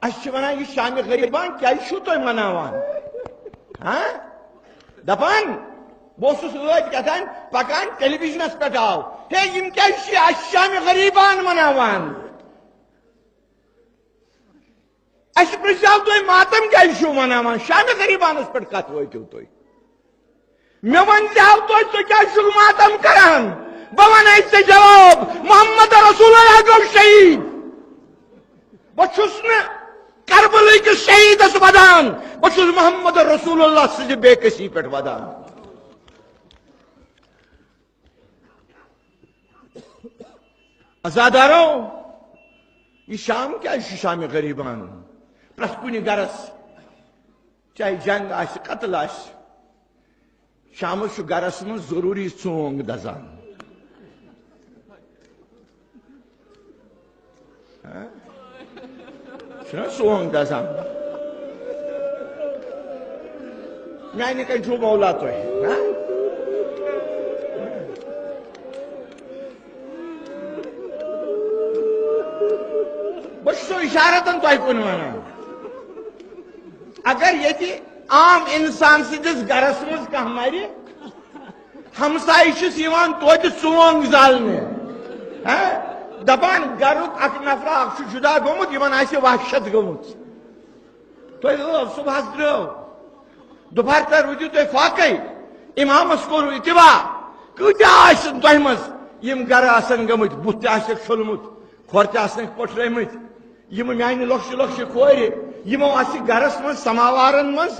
One यह शाम गरीबान क्या तुम मनावान दपान बहुत कथान पकान टेलीविजनस पे आव हे यम क्या शाम गरीबान मनावान पृछाव तुम मातम क्या मनावान शाम गरीबानस पे कत वो तुम मे वन तव तुम क्या मातम करान बह वन जवाब मोहम्मद रसूलुल्लाह गो शहीद बहुस न करबल किस शहीदस वदान बहुस मोहम्मद रसूलुल्लाह सज बेकसी पे वदान अजादारों यह शाम क्या शाम गरीबान प्रथ कुन गरस चाहे जंग कतल शाम गरस मं जरूरी सोंग दजान सोंग दजान माने कह मौला तुम बस इशारतन तुम कुन वन अगर ये आम इंसान सदिस गरस मज कह मर हमसाय तोत सोंग जालने दपान गरुक अख नफरा जुदा गोमुत यमन वहशत गोमुत तुम सुबह द्रो दोपहर तक रूजू तुम फाके इमामस कोर इतबा कत्या तुम मज यम गर गमुत बुत छुलमुत खोर पटरमत यम माने लक्ष लक्ष खोर यमो गरस मज समावारन मज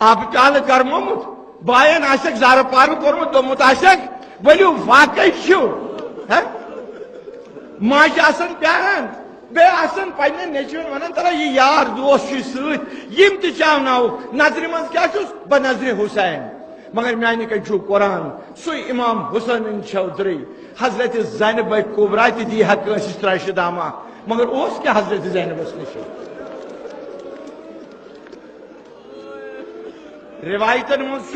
आब प्याल गर्मोमुत बायन जार पार कोर्मुत दोमुत वलियो फाके माज प्यारान बेन पे नेचुन वन तला यह यार दोस्त सम तवनाव नजर मज क्या ब नजर हुसैन मगर माने कह कुरान सु इमाम हुसैन चौधरी हजरत ज़ैनब कुबरा दी हा त्राश दामा मगर उस क्या हजरत ज़ैनबस नश रिवायतन मज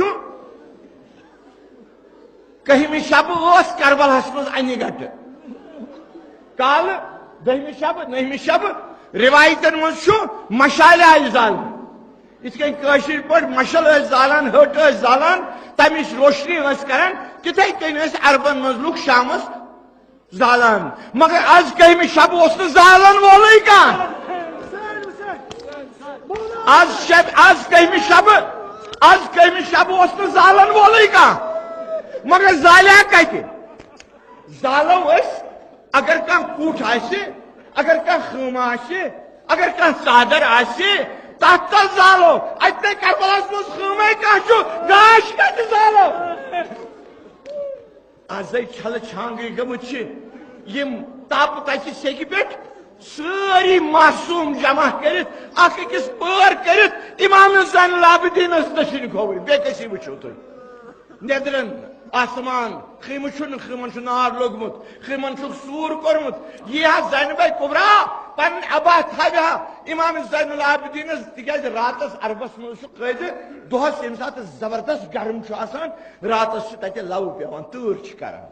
कहमी शब करबलहस मज अनि गट काल दहमी शब नहमी शब रिवायतन मज मशाल आय जाल इतकन पे मशल जालान हट जालान तमिश रोशनी करान तिथे कन अरबन मज लुक शामस जालान मगर आज कहमी शब जालन वोल कह आज कहमी शब जालन वोल कह मगर जालिया कत जालो अगर कह कूठ अगर कह खम अगर कह चादर तथ तल जालो अत करबलस मज खमे कह गाश कत जालो आज छल छांगे गमुत यम तप तथ सेक पे सारी मासूम जमा कर पार कर इमाम ज़ैनुल आबिदीन नशीन खोवर बेकसी वो तुम नदरन आसमान खमन नार लोगमुत खमन सूर कोरमुत यह ज़ैनब कुबरा पन अबा था इमाम ज़ैनुल आबिदीन तिज रातस अरबस मज कैद दोहस यम सात जबरदस्त गर्म रातस तत लव पेवान तूर करान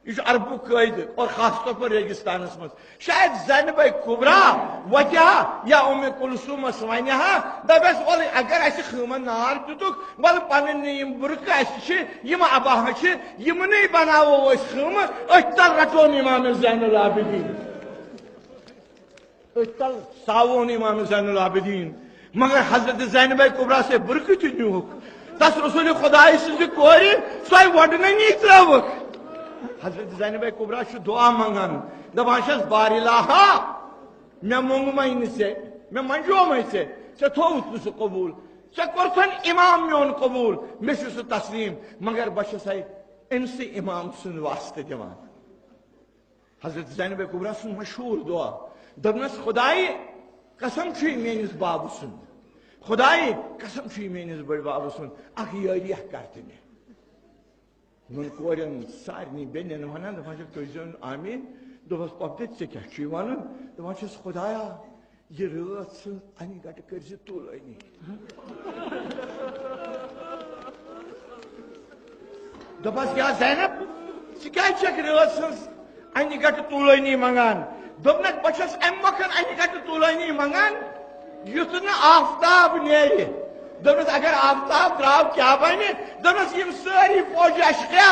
यह अरबु कैद और खास तौर पर रेगिस्तान मज शायद ज़ैनब कुबरा वत्या या उम्मे कुलसूमस वन दपस वल अगर खमन नार दुतुक वल पन बुरक यम अबा यमन बनावो खम अल रटोन इमाम ज़ैनुल आबिदीन तल सावोन इमाम ज़ैनुल आबिदीन मगर हजरत ज़ैनब कुबरा से बुरक नुक तस रसूल खुदा कोर सो वडनी त्रुक हजरत ज़ैनब कुबरा दुआ मंगान दपान बारिलाहा मे मोंगम से मे मंजोम से थोत सह कबूल कोर्थन इमाम मोन कबूल मे सह तस्लीम मगर बस अमसी इमाम सुन वास्त दिवान हजरत ज़ैनब कुबरा सुन मशहूर दुआ दपनस खुदाई कसम मेनिस बाब सुन खुदाई कसम मेनिस बड़ बाब सुन अख यारिया करतने वन कोरन सारे बेन वन दपान तुम आमीन दोपस पपे क्या वन दपान खुदाया यह रात अनि गट कर तुलनी दपस क्या ज़ैनब क्या रात अनि गट तुलनी मंगान दोपनक बस अम मखन अनि गट तुलनी मंगान युथ न आफ्ताब नेरि दोनों अगर आफ्ताब द्राव क्या बने दोनों यम सारी फौज अशकिया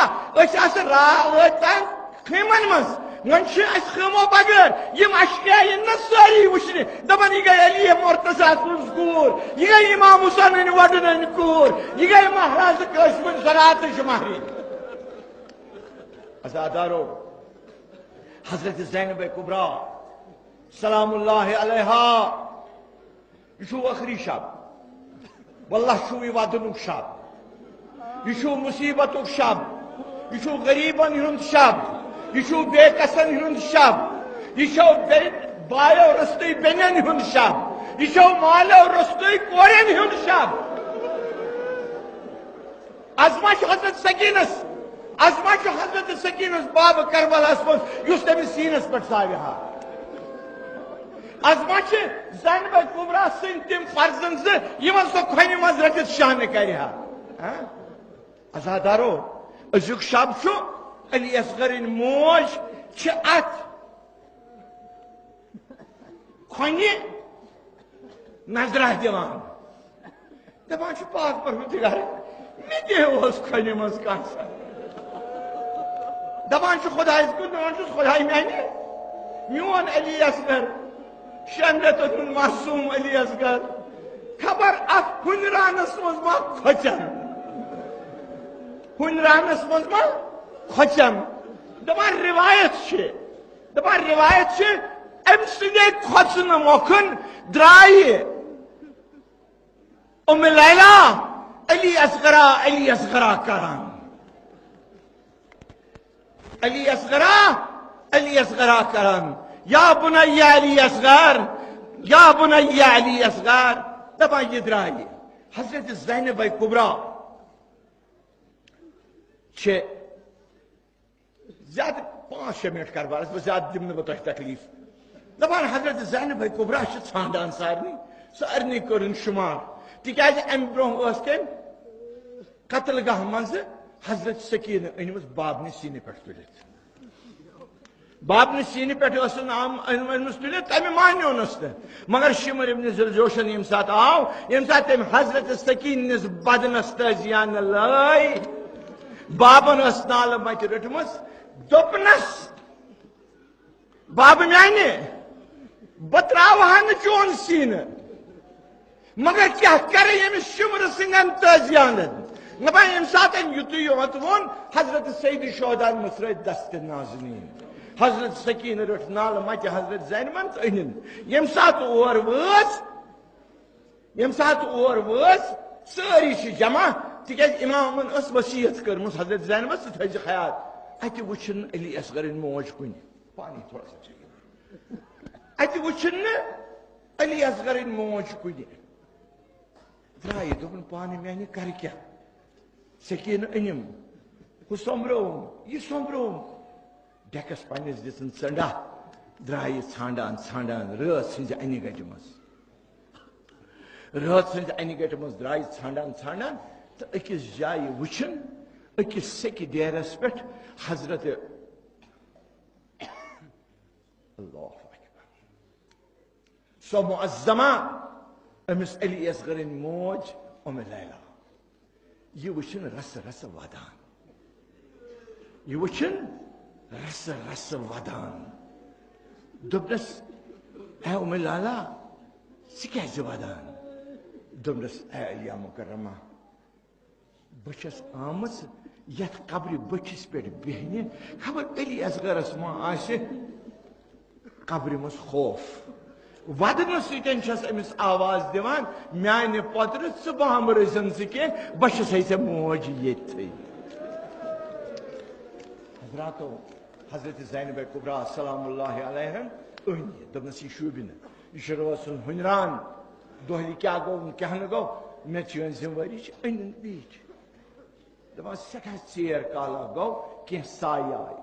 रातन खीमन मज वन खमो बगैर यम अशकिया न सारी वुचने दपन यह गई अली मुर्तजा कूर यह गई इमाम हुसैन वडन कूर यह गई महाराज कासिम ज़रात महरी अज़ादारो हजरत ज़ैनब कुबरा सलामुल्लाह अलैहा यह आखिरी शब वल्लाह शु वदनुक शब यह मुसीबत शब यह गरीबन हुंद शब यह बेकसन हुंद शब यह बायो रस्तई बेनन हुंद शब यह मालो रस्तई कोरेन हुंद शब अजमा हजरत सकीनस अजमा हजरत सकीनस बाब करबलास मज तमिस सीनस पे साविहा अजमा ज़ैनब कुबरा सिंह तिम फर्जन यमन सो खनि मज रटित शान करहा अज़ादारो अजुक शब अली असगर मोज अत खनि नजरा दिवान दपान पाक परवरदिगार मे दे खनि मज कह दपान खुदाय दपान खुदाय मैंने मोन अली असगर शंदत मासूम अली असगर खबर अत हुनरानस मज मा खोचन हुनरानस मज मा खोचन दपान रिवायत अम सदे खोचन मोखन द्राय उम लैला अली असगरा करान अली असगरा करान या बुनैया अली असगर दपा यह द्राय हजरत ज़ैनब कुबरा ज्यादा 5-6 मिनट कर बार ज्यादा दिम बह तकलीफ दपान हजरत ज़ैनब कुबरा छान सारे कर शुमार तिकाज अम ब्रोह कम कत्ल गाह मज हजरत सकीन अनमस बाबन सीने पे तुलित बाबन सीने पे अनमस तुलित तमें मानो मगर शिमर इब्न ज़ुलजोशन यम सात आव यम सात तम हजरत सकीन बदनस तजियान लाई बाबन नाल मत रटमस दोपनस बाब माने बत्रावहा न चोन सीन मगर क्या करे यम शिमर सिंगन तजियान नबा यम सात युत योत वोन हजरत सईद शोहदा मसर दस्त नाज़नीन हजरत सकीन रट नाल मत हजरत ज़ैनबन अनिन यम सात और वस सारी जमा तिकाज इमामन वसीयत कर्मस हजरत ज़ैनबस थज ख्याल अत वुचन अली असगर मोज कुन पानी थोड़ा सा अत वुचन अली असगर मोज कुन द्राय दोपन पानी मैंने कर क्या सकीन अनिम हु सोम्रोम यह सोम्रोम डेकस पन्निस दिसन संडा द्राय छांडान छांडान रात सज अनि गट मज द्राय छांडान छांडान तो अकिस जाय वुचन अकिस सेक डेरस पे हजरत अल्लाह अकबर सो मुअज्जमा अमिस अली असगर मोज उम लैला यह वुचन रस रस वदान यह वुचन रस रस वदान दोपनस है उम लैला सिकाज वदान दोपनस है अलिया मुकर्रमा बस आमस यथ कब्र बचिस पे बेहने खबर अली असगरस मा आसे कब्र मस खौफ वदन सस अमिस आवाज दिवान म्यान पत्र सुबह रजन सह बस मोज ये हजरातो हजरत ज़ैनब कुबरा सलामुल्लाह अलैहा दोपनस यह शूबिन यह रोसन हुनरान दोहली क्या गो क्या न गो मे जिम्मेवारी अन बीच दपान सठा चेर काला गो कह साय आय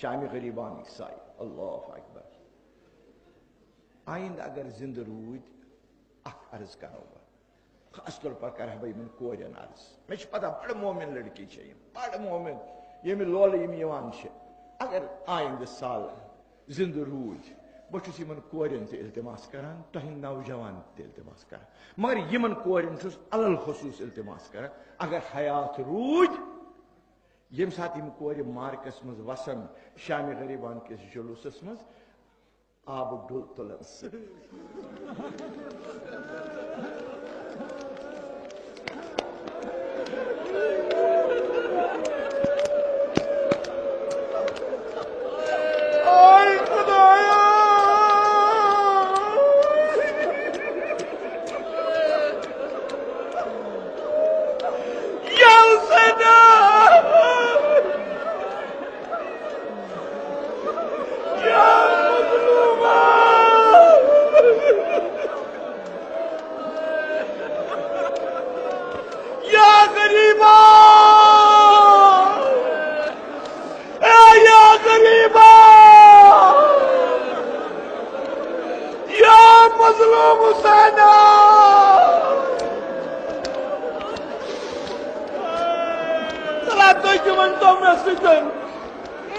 शामी गरीबान साय अल्लाह अकबर आइंद अगर जिंद रूद अर्ज करो खास तौर पर कर बह इन कोरन अर्ज मे पता बड़ मोमिन लड़की बड़ मोमिन ये लोल अगर आइंद साल जिंद रूद बहुत कोरियन इल्तिमास करान तुहंद नौजवान इल्तिमास करान मगर यमन कोरियन अलल खसूस इल्तिमास करान अगर हयात रूद यम सात यम कोर मार्कस मज वसन शाम गरीबान किस जुलूसस मज आब डुल तुलन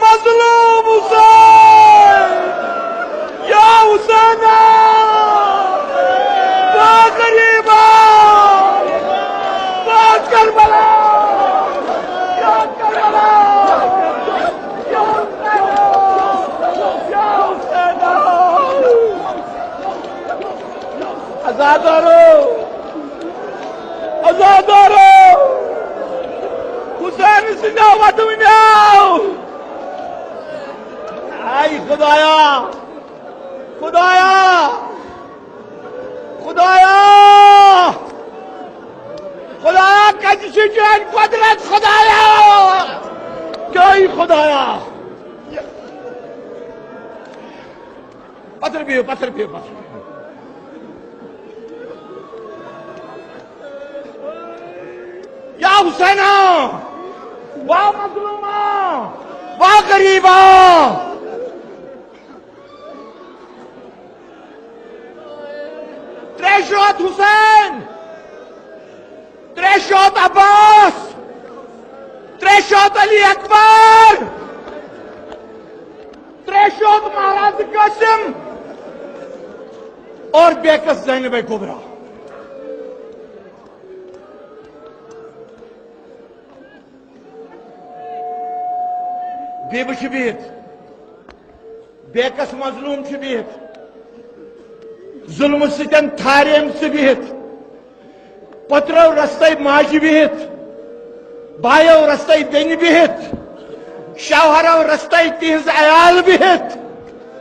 मजलूम हुसैन या हुसैना या गरीबा या करबला या करबला या हुसैना आजादारो आजादारो हुसैन सिंह वतुनियाओ आई खुदाया खुदाया खुदाया खुदाया कैसी चैन कुदरत खुदाया कई खुदाया पत्थर पियो पत्थर पियो पत्थर या हुसैना वाह मजलूमा वाह गरीबा त्रेशोत हुसैन त्रेशोत अब्बास त्रेशोत अली अकबर त्रेशोत महाराज कासिम और बेकस ज़ैनब कुबरा बेब बिहित बेकस मजलूम बिहित जुल्म सतन थारेम बिहित पत्रो रस्ते माज बिहित बायो रस्ते बेन बिहित शौहरो रस्ते तिहज अयाल बिहित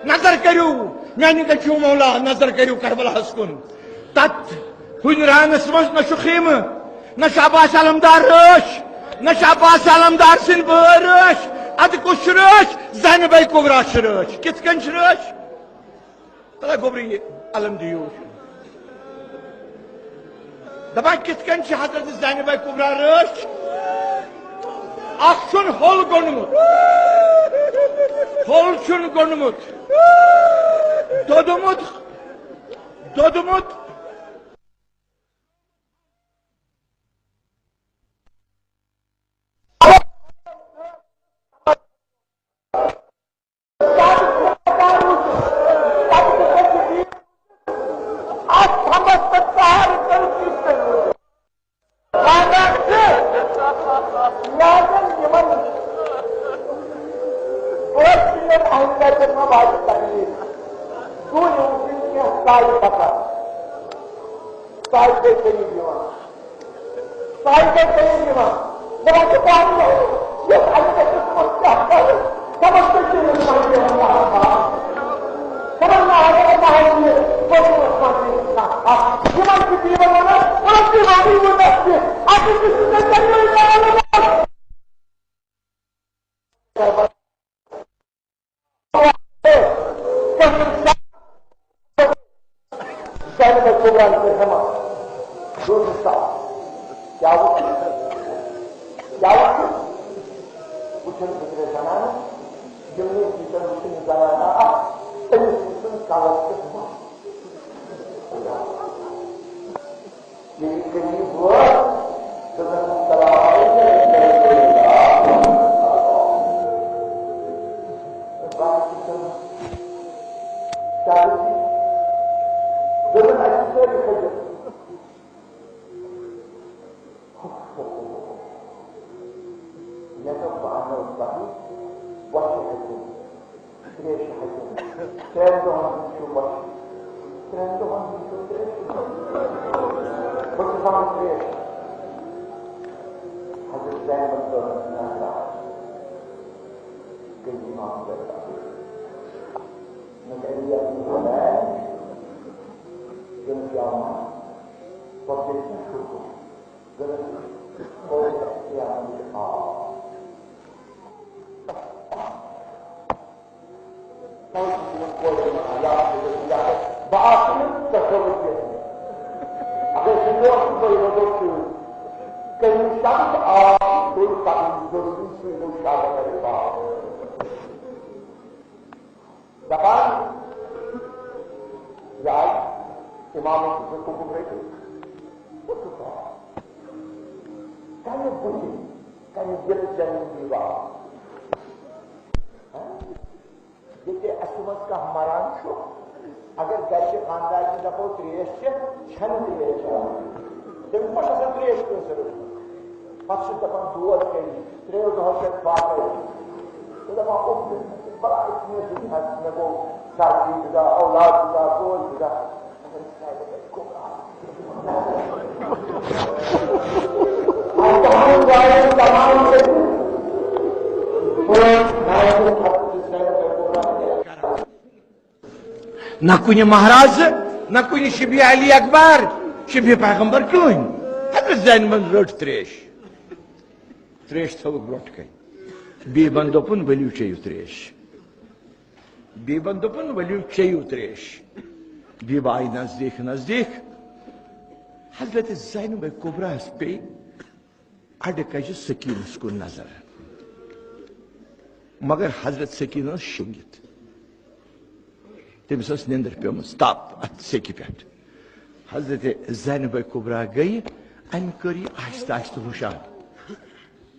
नजर करू मानी दचू मौला नजर करू करबलास कुन तत हुन रानस मज न खीम न अब्बास अलमदार रश न अब्बास अलमदार सिंह बड़ रश अद कुछ रश ज़ैनब कुबरा रश कित कन रश तला गोबरी अलम दियो दपा कित कन हजरत ज़ैनब कुबरा रश अखुन होल गोनमुत होल छुन गोनमुत दोदमुत दोदमुत ना कुछ महाराज ना कुछ शबी अली अकबर शबी पैगंबर कहीं हजरत ज़ैनबन रट त्रेश त्रेश थो ब्रोट कन बीबन दोपन वलियो चेयु त्रेश बीबन दोपन वलियो चेयु त्रेश बीब आई नजदीक नजदीक हजरत ज़ैनब कुबरा पे अड कज सकीनस को नजर मगर हजरत सकीन शिंगित तमिस निंदर पेम तप अत सेकि पे हजरत ज़ैनब कुबरा गई अम कर आहिस्ता आहिस्ता हुशार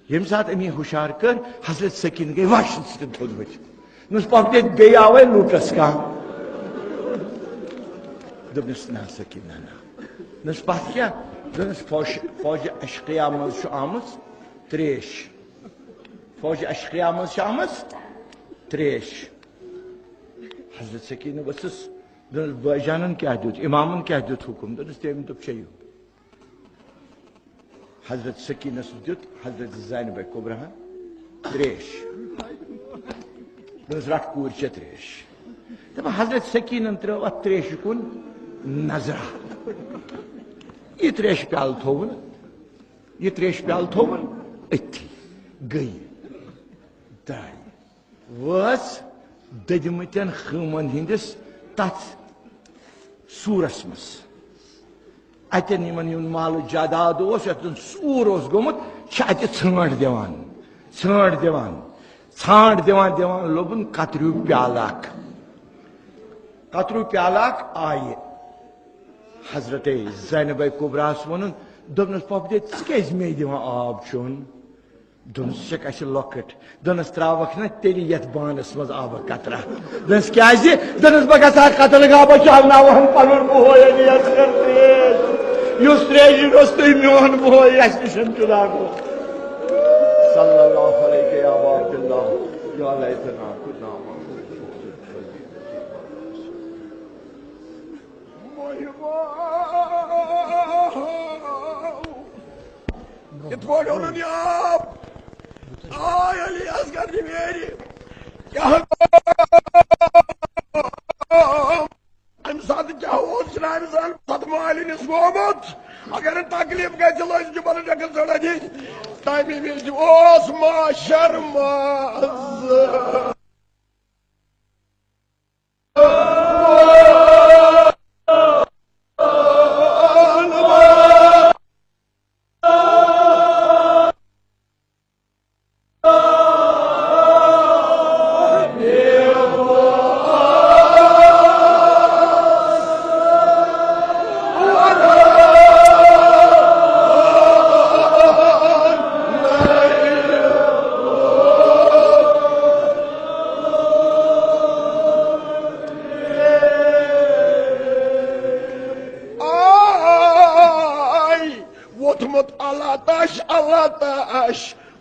यम सात अमी हुशार कर हजरत सकीन गई वाशन सत थोद बच नस पकड़े बे आवे लूटस कह दोपनस ना सकीन ना नस पत क्या दोनस फौज अशकिया मज आमत त्रेश फौज अशकिया मज आमत त्रेश हजरत सकीन वसस दोनस बजानन क्या दुत इमामन क्या दुत हुकुम दोनस तेम तो चयु हजरत सकीनस दुत हजरत ज़ैनब कुबरा त्रेश दोनस रट कूर चे त्रेश तब हजरत सकीनन त्रो अत त्रेश कुन नजरा ये त्रेश प्याल थोवन ये त्रेश प्याल थोवन अथी गई दाई वस दजमतन खमन हिंदिस तथ सूरस मस अतन यमन युन माल जायदाद अतन सूर गोमुत अत छांट दिवान लोबन कतरू प्यालाक आये हजरत ज़ैनब कुबरास वन दोपनस पपदे क्या मे दिवान आब चोन दोनस कह लकट दोनस त्रावक ना तेल ये बानस मज आब कतरा दोनस क्या दोनस बह गा कतल गाब चावन पुन बोय त्रेश रोस तुम मोन बोय अस निश जुदा गो सल्लल्लाहु अलैहि अगर तकलीफ गई तमी विज शर्मा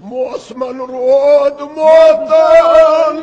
موسمن رود موتان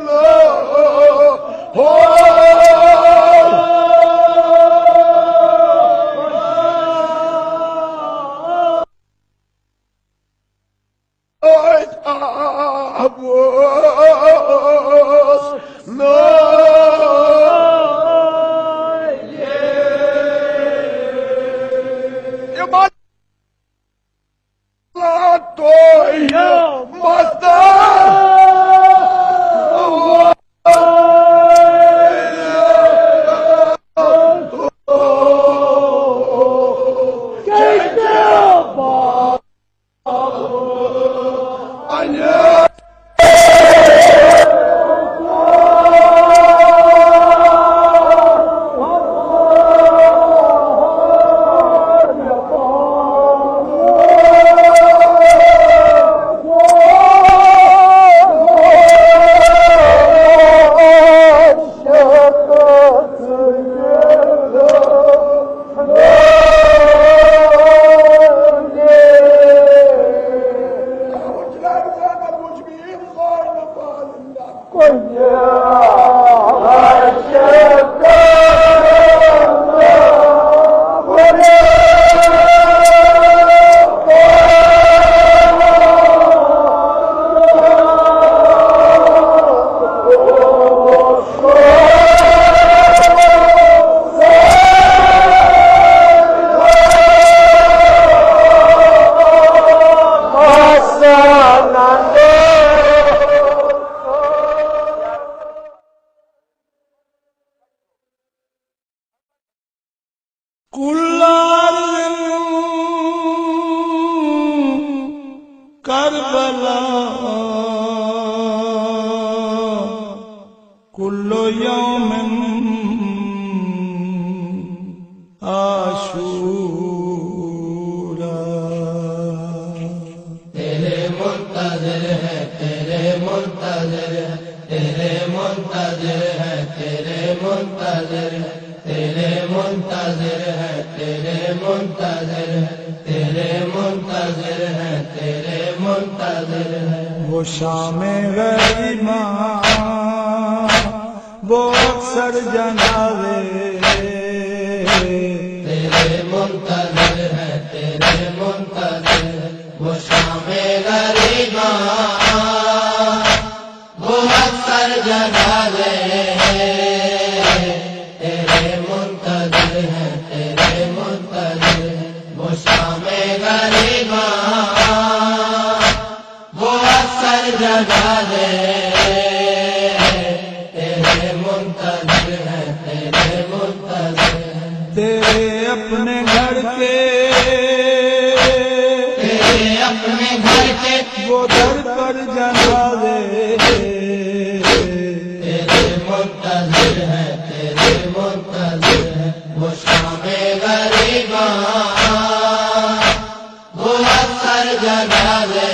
करबला कुल्लो यौमिन आशूरा। तेरे मुंतज़िर है, तेरे मुंतज़िर है, तेरे मुंतज़िर है, तेरे मुंतज़िर है, तेरे मुंतज़िर है, तेरे मुंतज़िर है, तेरे मुंतज़िर है, तेरे मुंतज़िर है। वो शामे गरीबा वो अक्सर जनाज़े तेरे मुंतज़िर है, तेरे मुंतज़िर है। वो शामे गरीबा वो अक्सर जनाज़े तेरे मुंतज़िर है, तेरे मुंतज़िर है। वो शामे गरीबा वो अक्सर जनाज़े तेरे मुंतज़िर है, तेरे मुंतज़िर है। तेरे अपने घर के तेरे अपने घर के वो दर पर जनाज़े तेरे मुंतज़िर है, तेरे मुंतज़िर है। वो शामे गरीबा वो अक्सर जनाज़े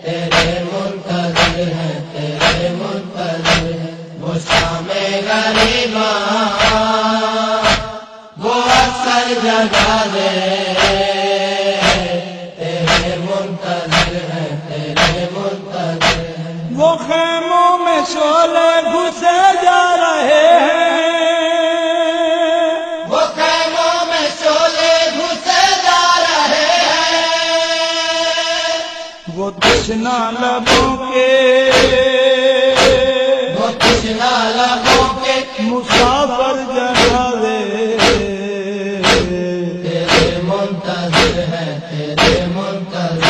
तेरे मुंतज़िर है, तेरे मुंतज़िर है। वो शामे गरीबा वो अक्सर जनाज़े तेरे मुंतज़िर है, तेरे मुंतज़िर है। वो खेमों में शोले घुसे जा रहे हैं, वो खेमों में शोले घुसे जा रहे हैं। वो तृष्णा लबों के वो तृष्णा लबों के मुसाफिर जनाज़े तेरे मुंतज़िर है, तेरे मुंतज़िर